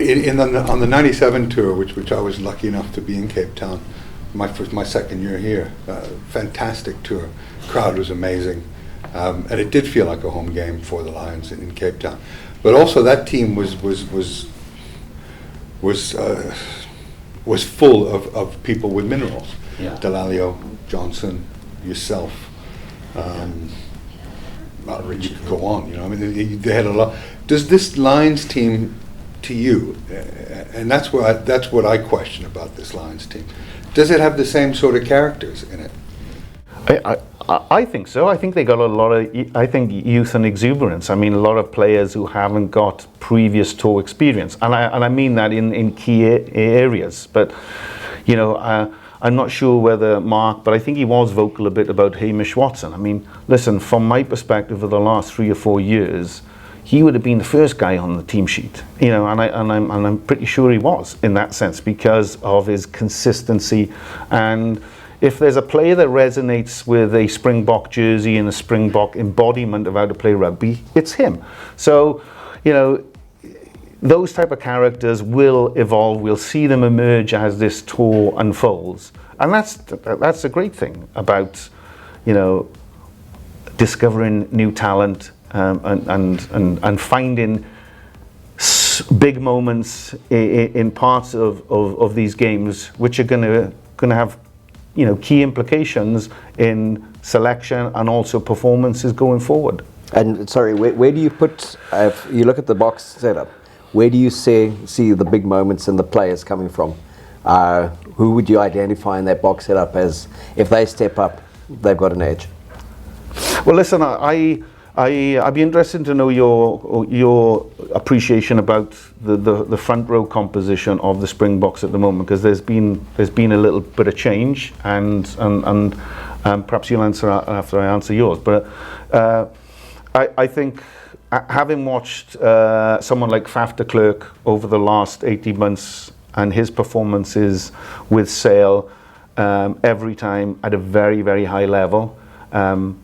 on the '97 tour, which I was lucky enough to be in Cape Town, my second year here, fantastic tour. Crowd was amazing, and it did feel like a home game for the Lions in Cape Town. But also that team was full of people with minerals. Yeah. Delalio, Johnson, yourself. You could go on. I mean, they had a lot. Does this Lions team, to you, and that's what I question about this Lions team, does it have the same sort of characters in it? I think so. I think they got a lot of, youth and exuberance. I mean, a lot of players who haven't got previous tour experience, and I mean that in key areas. But I'm not sure whether Mark, but I think he was vocal a bit about Hamish Watson. I mean, listen, from my perspective, of the last 3 or 4 years, he would have been the first guy on the team sheet, and I'm pretty sure he was in that sense because of his consistency. And if there's a player that resonates with a Springbok jersey and a Springbok embodiment of how to play rugby, it's him. So, those type of characters will evolve. We'll see them emerge as this tour unfolds, and that's a great thing about discovering new talent and finding big moments in parts of these games, which are going to have key implications in selection and also performances going forward. And sorry, where do you put? If you look at the box setup, where do you see the big moments and the players coming from? Who would you identify in that box setup as, if they step up, they've got an edge? Well, listen, I'd be interested to know your appreciation about the front row composition of the Springboks at the moment, because there's been a little bit of change, and perhaps you'll answer after I answer yours. But I think, having watched someone like Faf de Klerk over the last 18 months and his performances with Sale, every time at a very, very high level,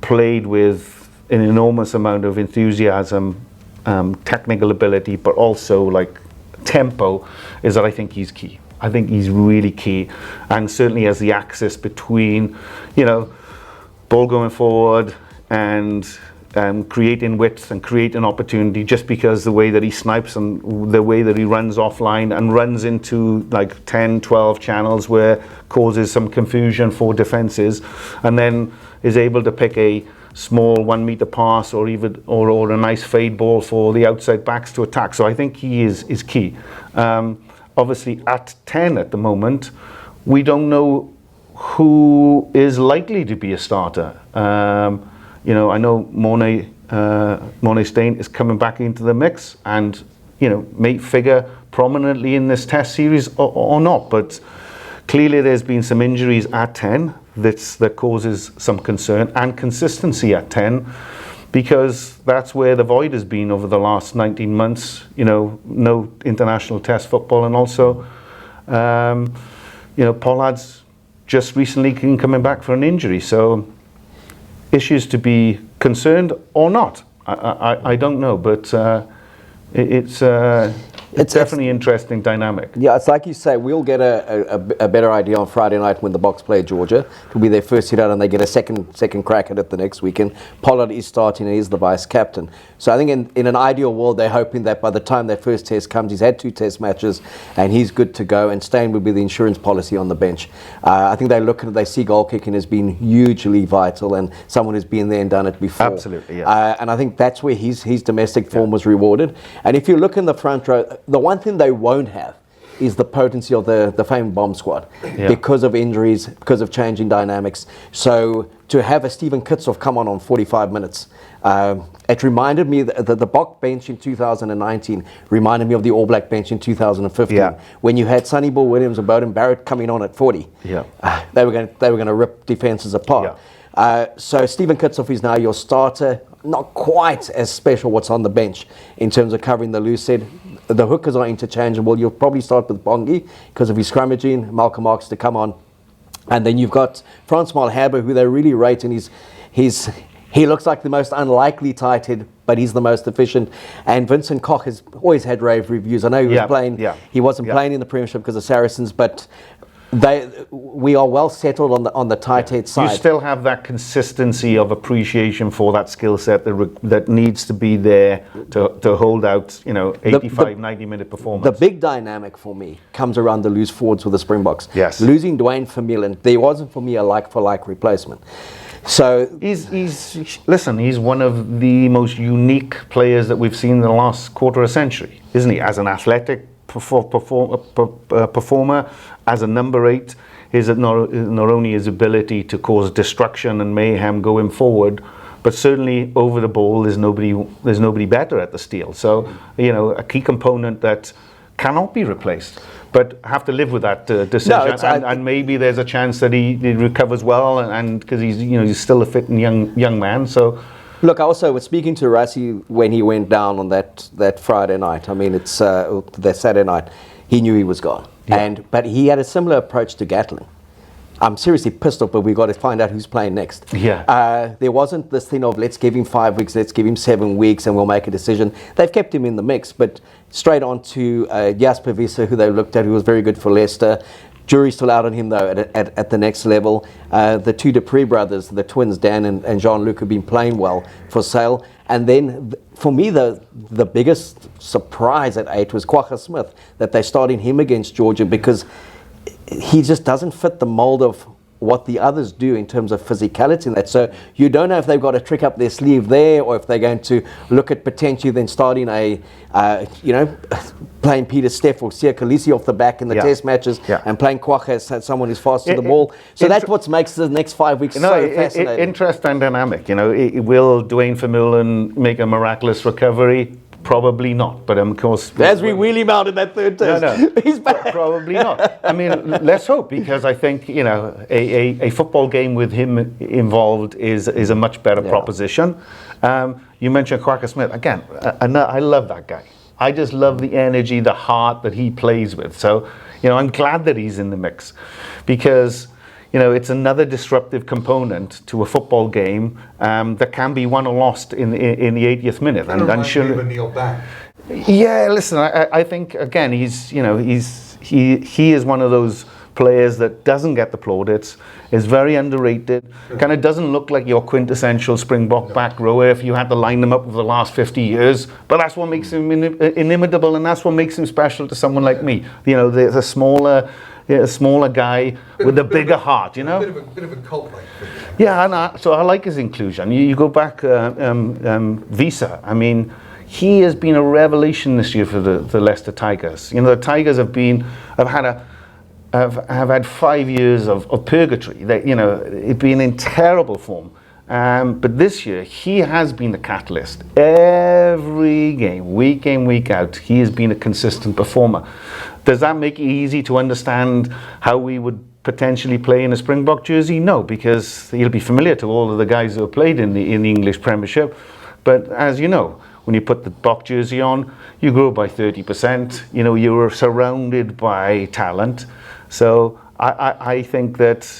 played with an enormous amount of enthusiasm, technical ability, but also like tempo, is that I think he's key. I think he's really key, and certainly as the axis between, ball going forward and creating width and creating opportunity, just because the way that he snipes and the way that he runs offline and runs into like 10, 12 channels where causes some confusion for defenses, and then is able to pick a small 1 meter pass or even or a nice fade ball for the outside backs to attack. So I think he is key. Obviously at 10 at the moment, we don't know who is likely to be a starter. I know Morné Steyn is coming back into the mix and may figure prominently in this test series or not, but clearly there's been some injuries at 10 that causes some concern, and consistency at 10, because that's where the void has been over the last 19 months. No international test football, and also Pollard's just recently coming back for an injury, so issues to be concerned or not, I don't know, but it's definitely interesting dynamic. Yeah, it's like you say, we'll get a better idea on Friday night when the Boks play Georgia. It'll be their first hit out, and they get a second crack at it the next weekend. Pollard is starting, and he's the vice captain. So I think in an ideal world, they're hoping that by the time that first test comes, he's had 2 test matches, and he's good to go, and Steyn would be the insurance policy on the bench. I think they see goal kicking as being hugely vital, and someone who's been there and done it before. Absolutely, yeah. And I think that's where his domestic form was rewarded. And if you look in the front row, the one thing they won't have is the potency of the famed bomb squad, because of injuries, because of changing dynamics. So to have a Steven Kitshoff come on 45 minutes, it reminded me that the Bok bench in 2019 reminded me of the All Black bench in 2015, when you had Sonny Bill Williams and Bowden Barrett coming on at 40. They were going to rip defenses apart. So Steven Kitshoff is now your starter. Not quite as special what's on the bench in terms of covering the loose end. The hookers are interchangeable. You'll probably start with Bongi because of his scrummaging, Malcolm Marx to come on. And then you've got Frans Malherbe, who they really rate, and he looks like the most unlikely tight head, but he's the most efficient. And Vincent Koch has always had rave reviews. I know he was playing. Yeah. He wasn't playing in the Premiership because of Saracens, but we are well settled on the tight head side. You still have that consistency of appreciation for that skill set that needs to be there to hold out, 85, 90-minute performance. The big dynamic for me comes around the loose forwards with the Springboks. Yes. Losing Dwayne Vermeulen, there wasn't for me a like-for-like replacement. So he's one of the most unique players that we've seen in the last quarter of a century, isn't he? As an athletic performer, as a number 8, not only his ability to cause destruction and mayhem going forward, but certainly over the ball, there's nobody better at the steal. So a key component that cannot be replaced, but have to live with that decision. And maybe there's a chance that he recovers well, and because he's still a fit and young man. So. Look, I also was speaking to Rassie when he went down on that Friday night. I mean, it's that Saturday night. He knew he was gone, but he had a similar approach to Gatling. I'm seriously pissed off, but we've got to find out who's playing next. Yeah. There wasn't this thing of let's give him 5 weeks, let's give him 7 weeks, and we'll make a decision. They've kept him in the mix, but straight on to Jasper Visser, who they looked at, who was very good for Leicester. Jury's still out on him, though, at the next level. The two Dupree brothers, the twins, Dan and Jean-Luc, have been playing well for Sale. And then, for me, the biggest surprise at 8 was Kwagga Smith, that they're starting him against Georgia, because he just doesn't fit the mold of what the others do in terms of physicality in that. So you don't know if they've got a trick up their sleeve there, or if they're going to look at potentially then starting playing Peter Steff or Sia Khaleesi off the back in the test matches, and playing Kwagga as someone who's fast to the ball. So that's what makes the next 5 weeks so fascinating. Interesting and dynamic. Will Dwayne Vermeulen make a miraculous recovery? Probably not, but of course... As we wheelie him out in that third test. No. He's back. Probably not. I mean, let's hope, because I think, a football game with him involved is a much better proposition. You mentioned Kwagga Smith. Again, I love that guy. I just love the energy, the heart that he plays with. So, I'm glad that he's in the mix, because... it's another disruptive component to a football game that can be won or lost in the 80th minute. And sure, Neil back. Yeah, listen, I think again he is one of those players that doesn't get the plaudits, is very underrated, kind of doesn't look like your quintessential Springbok back rower if you had to line them up over the last 50 years, but that's what makes him inimitable, and that's what makes him special to someone like me. The smaller guy with a bigger heart, A bit of a cult-like figure. Yeah, so I like his inclusion. You go back, Visa. I mean, he has been a revelation this year for the Leicester Tigers. The Tigers have had 5 years of purgatory. They've been in terrible form. But this year, he has been the catalyst. Every game, week in, week out, he has been a consistent performer. Does that make it easy to understand how we would potentially play in a Springbok jersey? No, because he'll be familiar to all of the guys who have played in the English Premiership. But as you know, when you put the Bok jersey on, you grow by 30%. You're surrounded by talent. So I think that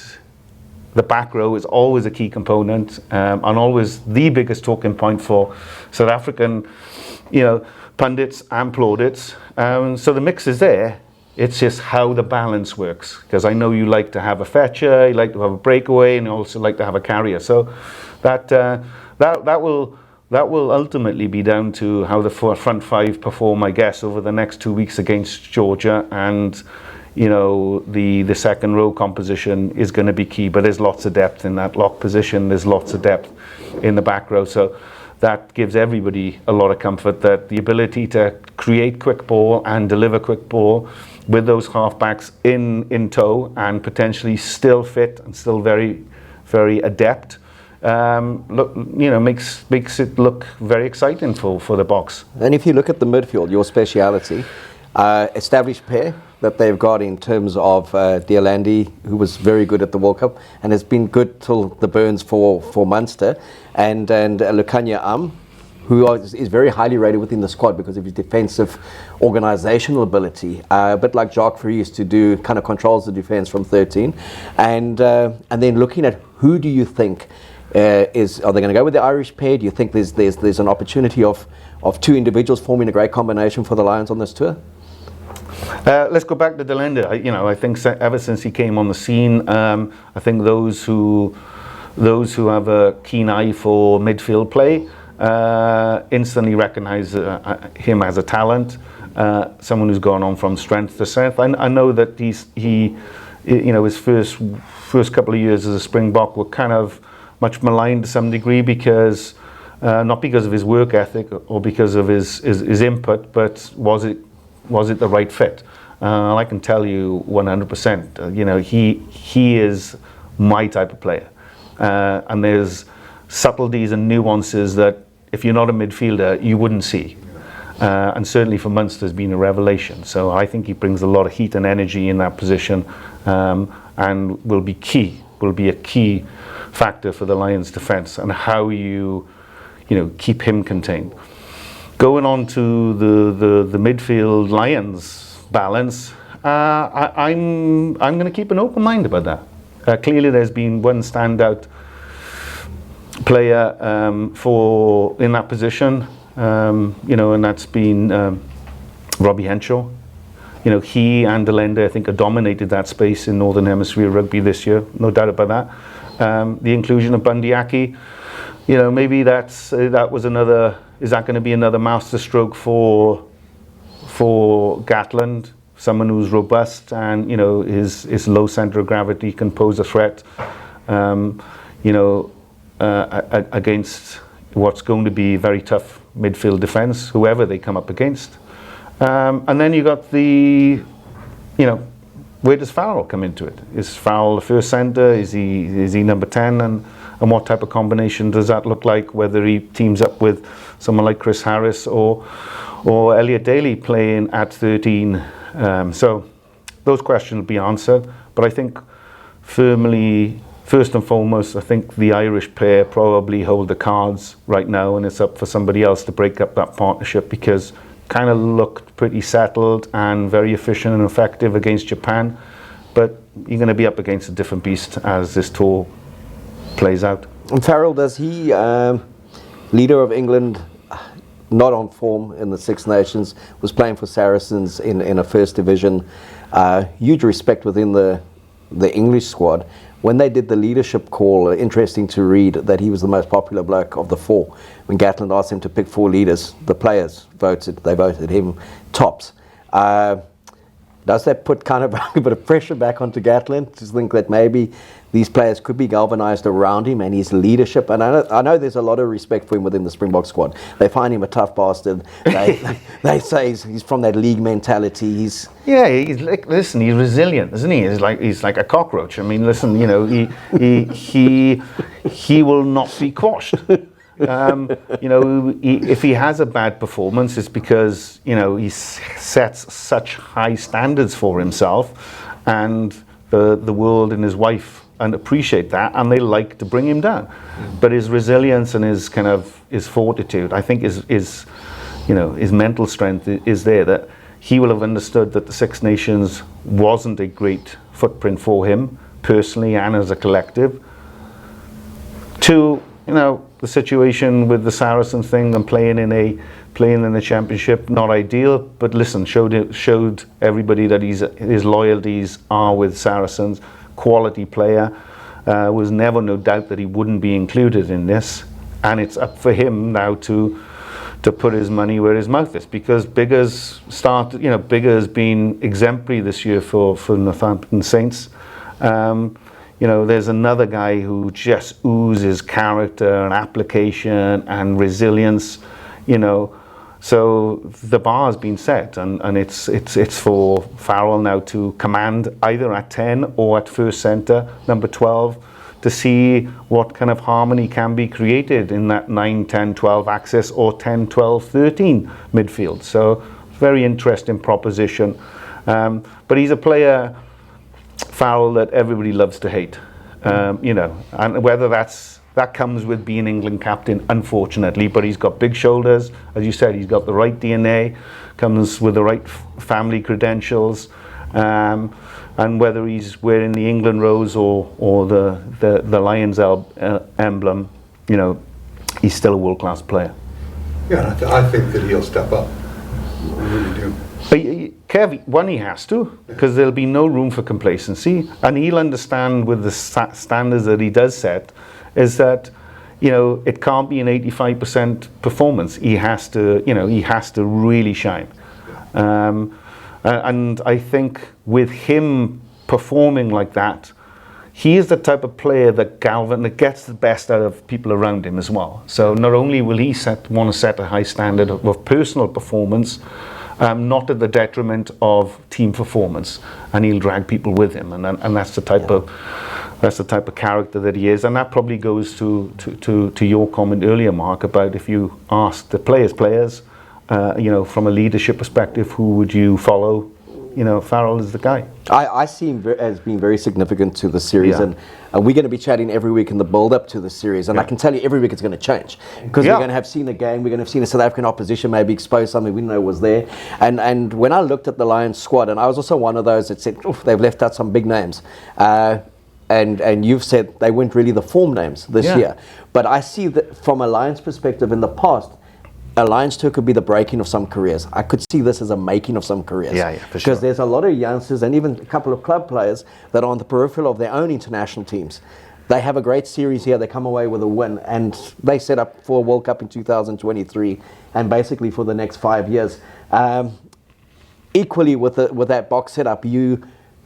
the back row is always a key component, and always the biggest talking point for South African, pundits and plaudits. So the mix is there. It's just how the balance works. Because I know you like to have a fetcher, you like to have a breakaway, and you also like to have a carrier. So that will ultimately be down to how the front five perform, I guess, over the next 2 weeks against Georgia, and the second row composition is going to be key. But there's lots of depth in that lock position. There's lots of depth in the back row. So that gives everybody a lot of comfort, that the ability to create quick ball and deliver quick ball with those halfbacks in tow, and potentially still fit and still very, very adept, makes it look very exciting for the Boks. And if you look at the midfield, your speciality, established pair that they've got in terms of Deolandi, who was very good at the World Cup and has been good till the Burns for Munster, and Lukanya who is very highly rated within the squad because of his defensive organizational ability, a bit like Jacques Fourie used to do, kind of controls the defense from 13. And then looking at who do you think Are they going to go with the Irish pair? Do you think there's an opportunity of two individuals forming a great combination for the Lions on this tour? Let's go back to Delenda. I think ever since he came on the scene, I think those who have a keen eye for midfield play instantly recognize him as a talent, someone who's gone on from strength to strength. I know that his first couple of years as a Springbok were kind of much maligned to some degree because not because of his work ethic or because of his input, but was it the right fit? I can tell you 100%. He is my type of player, and there's subtleties and nuances that if you're not a midfielder you wouldn't see. And certainly for Munster has been a revelation. So I think he brings a lot of heat and energy in that position, and will be a key factor for the Lions' defence and how you keep him contained. Going on to the midfield Lions balance, I'm going to keep an open mind about that. Clearly, there's been one standout player in that position. And that's been Robbie Henshaw. He and Delenda, I think, have dominated that space in Northern Hemisphere rugby this year, no doubt about that. The inclusion of Bundyaki, maybe is that going to be another masterstroke for Gatland, someone who's robust and his low centre of gravity can pose a threat, against what's going to be very tough midfield defence, whoever they come up against. And then you got where does Farrell come into it? Is Farrell the first centre? Is he number 10? And what type of combination does that look like? Whether he teams up with someone like Chris Harris or Elliot Daly playing at 13. So those questions will be answered. But I think firmly, first and foremost, I think the Irish pair probably hold the cards right now, and it's up for somebody else to break up that partnership, because kind of looked pretty settled and very efficient and effective against Japan. But you're going to be up against a different beast as this tour plays out. And Farrell, does he, leader of England, not on form in the Six Nations, was playing for Saracens in a first division, huge respect within the English squad. When they did the leadership call, interesting to read that he was the most popular bloke of the four. When Gatland asked him to pick four leaders, the players voted him tops. Does that put kind of a bit of pressure back onto Gatland to think that maybe these players could be galvanised around him and his leadership? And I know there's a lot of respect for him within the Springbok squad. They find him a tough bastard. They say he's from that league mentality. He's resilient, isn't he? He's like a cockroach. I mean, listen, he will not be quashed. If he has a bad performance, it's because he sets such high standards for himself, and the world and his wife appreciate that, and they like to bring him down. But his resilience and his fortitude, I think, his mental strength is there. That he will have understood that the Six Nations wasn't a great footprint for him personally and as a collective. The situation with the Saracens thing and playing in the championship, not ideal, but listen, showed everybody that his loyalties are with Saracens. Quality player, was never no doubt that he wouldn't be included in this, and it's up for him now to put his money where his mouth is, because Biggar's been exemplary this year for Northampton Saints. There's another guy who just oozes character and application and resilience, So the bar has been set, and it's for Farrell now to command either at 10 or at first centre, number 12, to see what kind of harmony can be created in that 9, 10, 12 axis, or 10, 12, 13 midfield. So very interesting proposition. But he's a player, Farrell, that everybody loves to hate, and whether that comes with being England captain, unfortunately, but he's got big shoulders. As you said, he's got the right DNA, comes with the right family credentials, And whether he's wearing the England rose or the Lions emblem, you know, he's still a world-class player. Yeah, I think that he'll step up. I really do. But Kev, one, he has to, because there'll be no room for complacency, and he'll understand with the standards that he does set, is that, you know, it can't be an 85% performance. He has to, you know, he has to really shine. And I think with him performing like that, he is the type of player that gets the best out of people around him as well. So not only will he want to set a high standard of personal performance, not at the detriment of team performance, and he'll drag people with him, and that's the type of character that he is. And that probably goes to your comment earlier, Mark, about if you ask the players, you know, from a leadership perspective, who would you follow? You know, Farrell is the guy. I see him as being very significant to the series, Yeah. and we're going to be chatting every week in the build-up to the series, and I can tell you every week it's going to change, because we're going to have seen a game, we're going to have seen a South African opposition maybe expose something we didn't know was there, and when I looked at the Lions squad, and I was also one of those that said, oof, they've left out some big names, and you've said they weren't really the form names this year, but I see that from a Lions perspective in the past, a Lions tour could be the breaking of some careers. I could see this as a making of some careers. Yeah, for sure. Because there's a lot of youngsters and even a couple of club players that are on the peripheral of their own international teams. They have a great series here, they come away with a win, and they set up for a World Cup in 2023 and basically for the next 5 years. Equally with that box setup,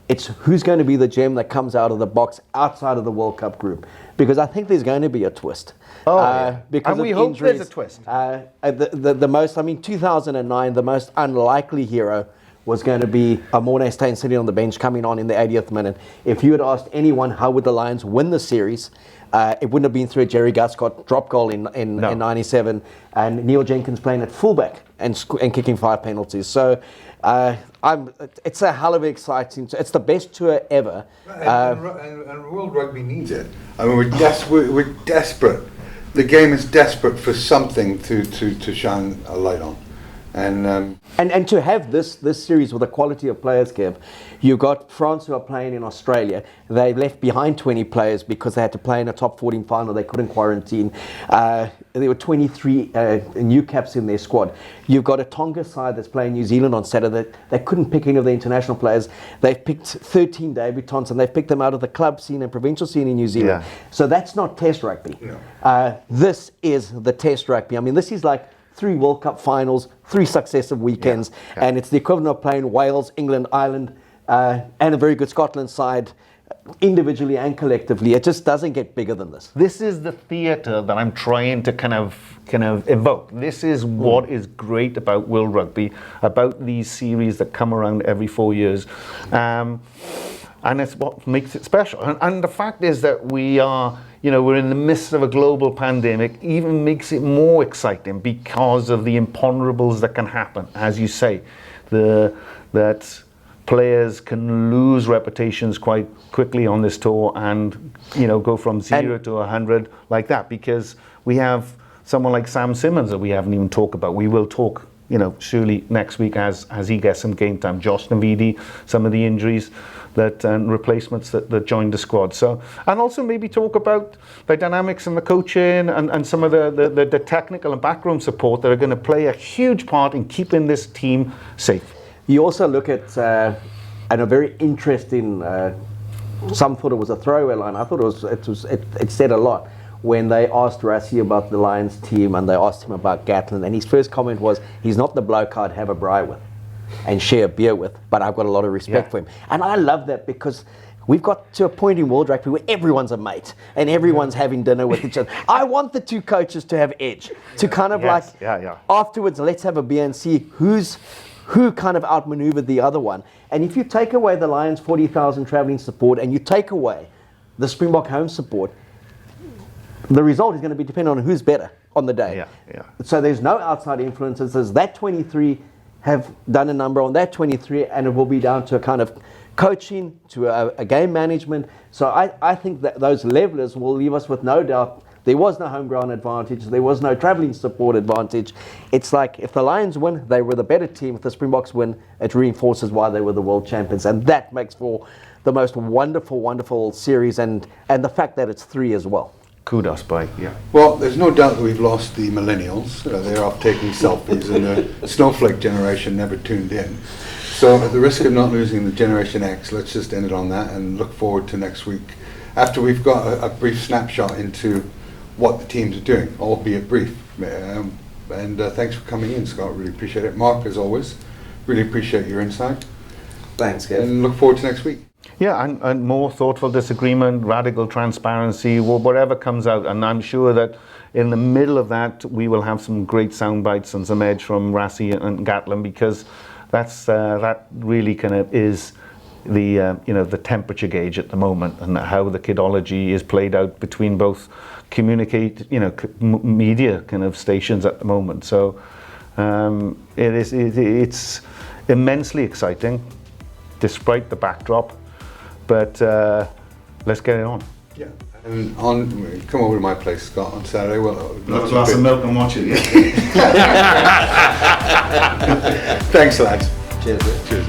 it's who's going to be the gem that comes out of the box outside of the World Cup group. Because I think there's going to be a twist. Because and we of hope injuries. there's a twist. The most, I mean, 2009, the most unlikely hero was going to be Morné Steyn sitting on the bench coming on in the 80th minute. If you had asked anyone how would the Lions win the series, it wouldn't have been through a Jerry Guscott drop goal in 97 and Neil Jenkins playing at fullback and kicking 5 penalties. So it's a hell of an exciting. It's the best tour ever. And World Rugby needs it. I mean, we're desperate. The game is desperate for something to shine a light on. And to have this series with the quality of players, Kev, you've got France who are playing in Australia. They left behind 20 players because they had to play in a top 14 final. They couldn't quarantine. There were 23 new caps in their squad. You've got a Tonga side that's playing New Zealand on Saturday. They couldn't pick any of the international players. They've picked 13 debutants, and they've picked them out of the club scene and provincial scene in New Zealand. Yeah. So that's not test rugby. No. This is the test rugby. I mean, this is like 3 World Cup finals, 3 successive weekends, and it's the equivalent of playing Wales, England, Ireland, and a very good Scotland side, individually and collectively. It just doesn't get bigger than this. This is the theatre that I'm trying to kind of evoke. This is what is great about World Rugby, about these series that come around every 4 years. And it's what makes it special. And the fact is that we're in the midst of a global pandemic, even makes it more exciting because of the imponderables that can happen. As you say, that players can lose reputations quite quickly on this tour and, go from 0 to 100 like that, because we have someone like Sam Simmons that we haven't even talked about. We will talk, surely next week as he gets some game time. Josh Navidi, some of the injuries and replacements that joined the squad. So, and also maybe talk about the dynamics and the coaching and some of the technical and backroom support that are going to play a huge part in keeping this team safe. You also look at and a very interesting. Some thought it was a throwaway line. I thought it said a lot when they asked Rassie about the Lions team and they asked him about Gatlin, and his first comment was, "He's not the bloke I'd have a braai with and share a beer with, but I've got a lot of respect for him." And I love that, because we've got to a point in World Rugby where everyone's a mate and everyone's having dinner with each other. I want the 2 coaches to have edge, to kind of afterwards, let's have a beer and see who kind of outmaneuvered the other one. And if you take away the Lions 40,000 travelling support and you take away the Springbok home support, the result is going to be dependent on who's better on the day. So there's no outside influences. There's that 23 have done a number on that 23, and it will be down to a kind of coaching, to a game management. So I think that those levelers will leave us with no doubt There was no home ground advantage. There was no travelling support advantage. It's like if the Lions win, they were the better team. If the Springboks win, it reinforces why they were the world champions. And that makes for the most wonderful, wonderful series, and the fact that it's 3 as well. Kudos, by yeah. Well, there's no doubt that we've lost the millennials. They're off taking selfies, and the snowflake generation never tuned in. So at the risk of not losing the Generation X, let's just end it on that and look forward to next week, after we've got a brief snapshot into what the teams are doing, albeit brief. And thanks for coming in, Scott. Really appreciate it. Mark, as always, really appreciate your insight. Thanks, Kev. And look forward to next week. Yeah, and more thoughtful disagreement, radical transparency, whatever comes out. And I'm sure that in the middle of that, we will have some great sound bites and some edge from Rassie and Gatlin, because that really kind of is the the temperature gauge at the moment, and how the kidology is played out between both media kind of stations at the moment. So it's immensely exciting, despite the backdrop. But let's get it on. Yeah, and come over to my place, Scott, on Saturday. Well, Have a glass of milk and watch it. Thanks, lads. Cheers. Cheers.